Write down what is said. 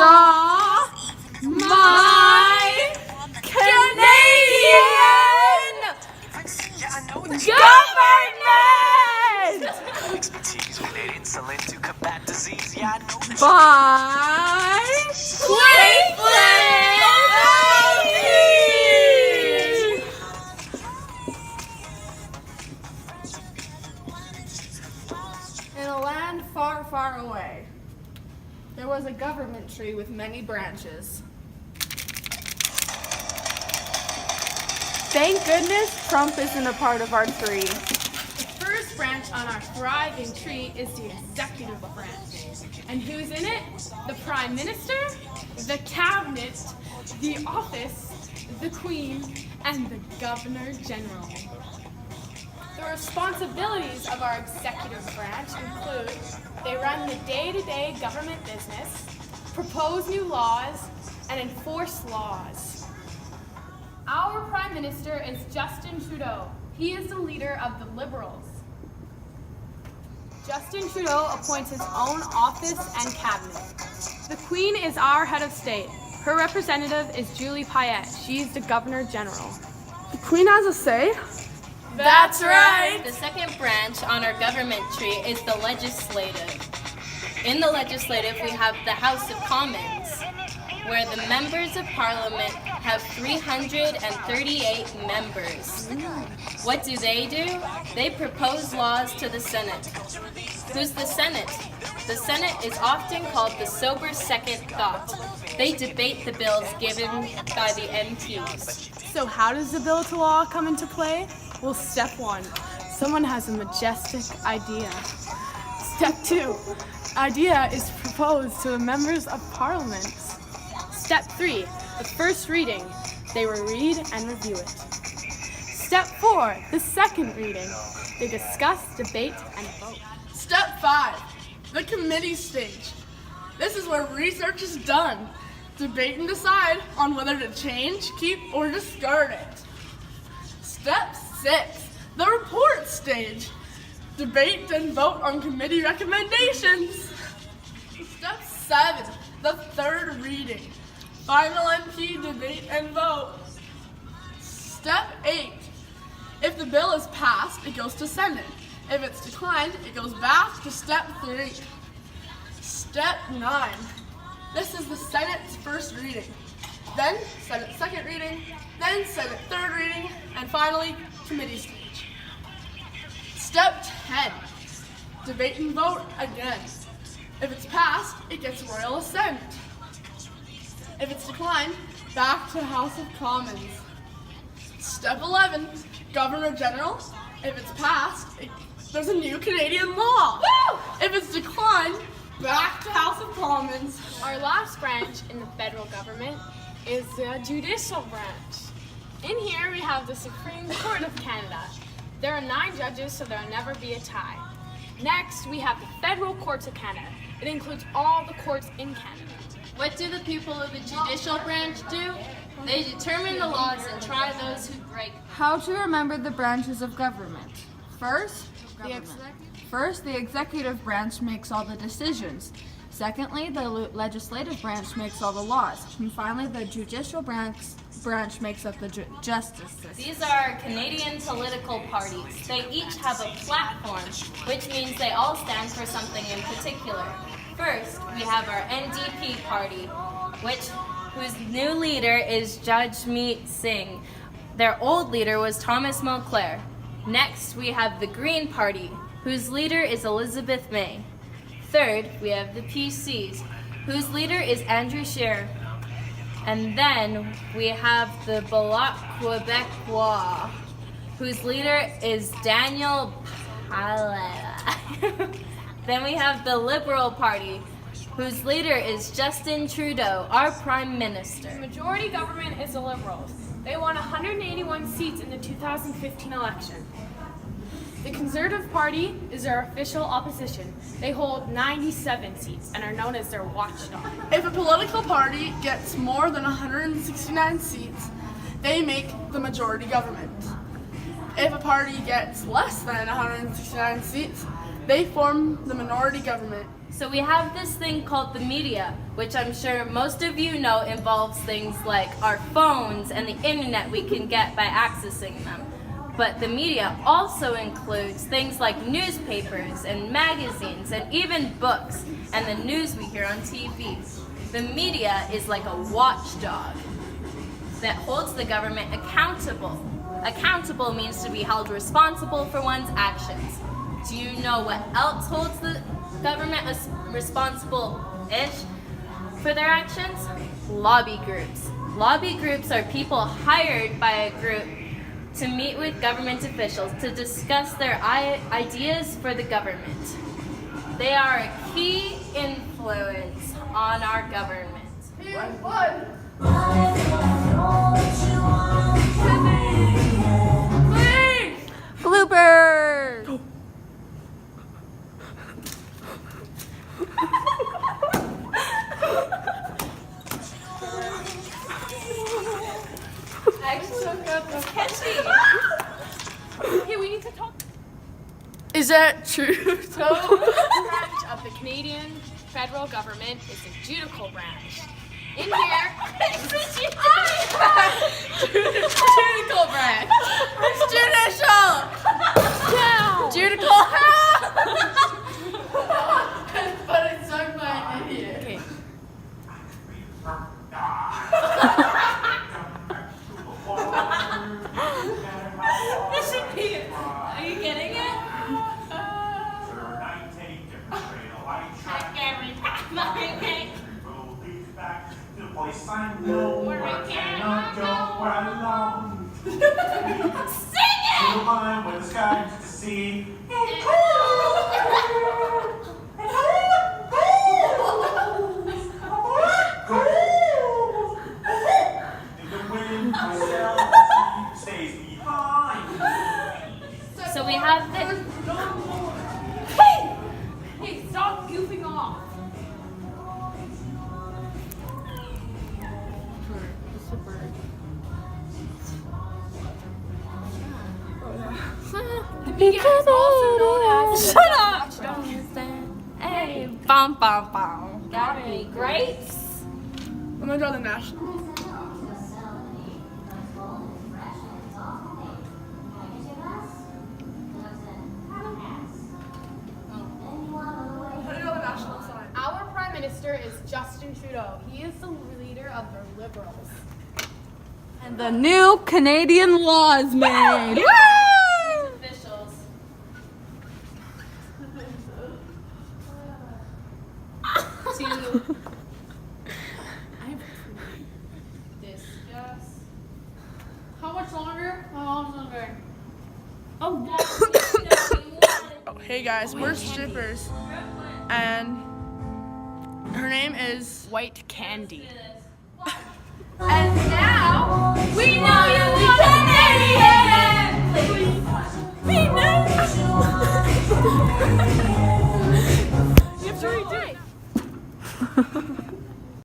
Aw, my Canadian government! Expertise related insulin to combat disease. Yeah, I know. By Kwynci! In a land far, far away, there was a government tree with many branches. Thank goodness Trump isn't a part of our tree. The first branch on our thriving tree is the executive branch. And who's in it? The Prime Minister, the Cabinet, the Office, the Queen, and the Governor General. The responsibilities of our executive branch include they run the day-to-day government business, propose new laws, and enforce laws. Our Prime Minister is Justin Trudeau. He is the leader of the Liberals. Justin Trudeau appoints his own office and cabinet. The Queen is our head of state. Her representative is Julie Payette. She is the Governor General. The Queen has a say? That's right! The second branch on our government tree is the legislative. In the legislative, we have the House of Commons, where the members of Parliament have 338 members. What do? They propose laws to the Senate. Who's the Senate? The Senate is often called the sober second thought. They debate the bills given by the MPs. So how does the bill to law come into play? Well, step 1, someone has a majestic idea. Step 2, idea is proposed to the members of Parliament. Step 3, the first reading. They will read and review it. Step 4, the second reading. They discuss, debate, and vote. Step 5, the committee stage. This is where research is done. Debate and decide on whether to change, keep, or discard it. Step 6, the report stage. Debate and vote on committee recommendations. Step 7, the third reading. Final MP debate and vote. Step 8, if the bill is passed, it goes to Senate. If it's declined, it goes back to step 3. Step 9, this is the Senate's first reading. Then Senate second reading, then Senate third reading, and finally, committee stage. Step 10, debate and vote again. If it's passed, it gets royal assent. If it's declined, back to House of Commons. Step 11, Governor General. If it's passed, there's a new Canadian law. Woo! If it's declined, back to House of Commons. Our last branch in the federal government is the judicial branch. In here we have the Supreme Court of Canada. There are 9 judges, so there will never be a tie. Next, we have the Federal Courts of Canada. It includes all the courts in Canada. What do the people of the judicial branch do? They determine the laws and try those who break them. How to remember the branches of government. First, the executive branch makes all the decisions. Secondly, the legislative branch makes all the laws. And finally, the judicial branch makes up the justice system. These are Canadian political parties. They each have a platform, which means they all stand for something in particular. First, we have our NDP party, whose new leader is Jagmeet Singh. Their old leader was Thomas Mulcair. Next, we have the Green Party, whose leader is Elizabeth May. Third, we have the PCs, whose leader is Andrew Scheer. And then we have the Bloc Québécois, whose leader is Daniel Palais. Then we have the Liberal Party, whose leader is Justin Trudeau, our Prime Minister. The majority government is the Liberals. They won 181 seats in the 2015 election. The Conservative Party is their official opposition. They hold 97 seats and are known as their watchdog. If a political party gets more than 169 seats, they make the majority government. If a party gets less than 169 seats, they form the minority government. So we have this thing called the media, which I'm sure most of you know involves things like our phones and the internet we can get by accessing them. But the media also includes things like newspapers and magazines and even books and the news we hear on TV. The media is like a watchdog that holds the government accountable. Accountable means to be held responsible for one's actions. Do you know what else holds the government responsible-ish for their actions? Lobby groups. Lobby groups are people hired by a group to meet with government officials to discuss their ideas for the government. They are a key influence on our government. Blooper! Okay, we need to talk. Is that true? So, the branch of the Canadian federal government is the judicial branch. In here, Judicial branch. Judicial. yeah. Judicial. But it's sung by an idiot. Okay. This should be it. Are you getting it? I know where I cannot go where I belong. Sing it! To the line where the sky is to see. And the wind myself stays behind. So we have the. Hey, stop goofing off. The media is also known as Shut up! Hey, bum bum bum. Got any grapes? I'm gonna draw the national. How do you draw the national sign? Our Prime Minister is Justin Trudeau. He is the leader of the Liberals. And the new Canadian laws made. Officials. To discuss. How much longer? How much longer? Oh, Hey guys, we're strippers, and her name is White candy. And now we know